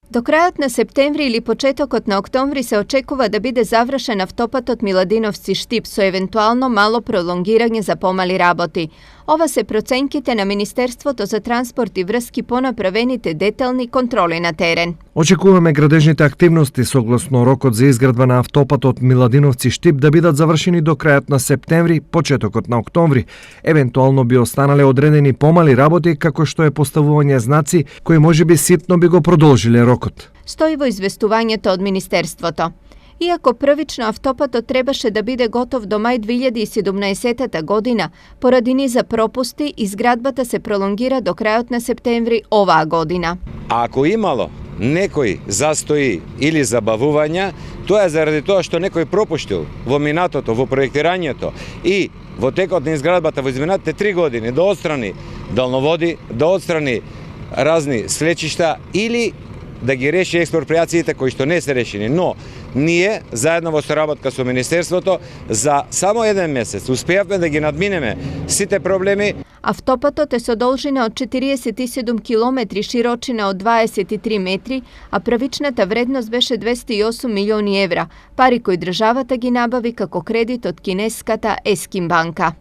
До крајот на септември или почетокот на октомври се очекува да биде завршен автопатот Миладиновци-Штип со евентуално мало пролонгирање за помали работи. Ова се проценките на Министерството за транспорт и врски по направените детални контроли на терен. Очекуваме градежните активности согласно рокот за изградба на автопатот Миладиновци-Штип да бидат завршени до крајот на септември, почетокот на октомври. Евентуално би останале одредени помали работи, како што е поставување знаци кои можеби ситно би го продолжиле рокот. Стои во известувањето од Министерството. Иако првично автопатот требаше да биде готов до мај 2017 година, поради низа пропусти, изградбата се пролонгира до крајот на септември оваа година. Ако имало некои застои или забавувања, тоа е заради тоа што некој пропуштил во минатото, во проектирањето и во текот на изградбата во изминатите 3 години да отстрани далноводи, да отстрани разни свлечишта или да ги реши експроприациите кои што не се решени. Но ние, заедно во соработка со Министерството, за само еден месец успеавме да ги надминеме сите проблеми. Автопатот е со должина од 47 километри, широчина од 23 метри, а првичната вредност беше 208 милиони евра, пари кои државата ги набави како кредит од кинеската Еским банка.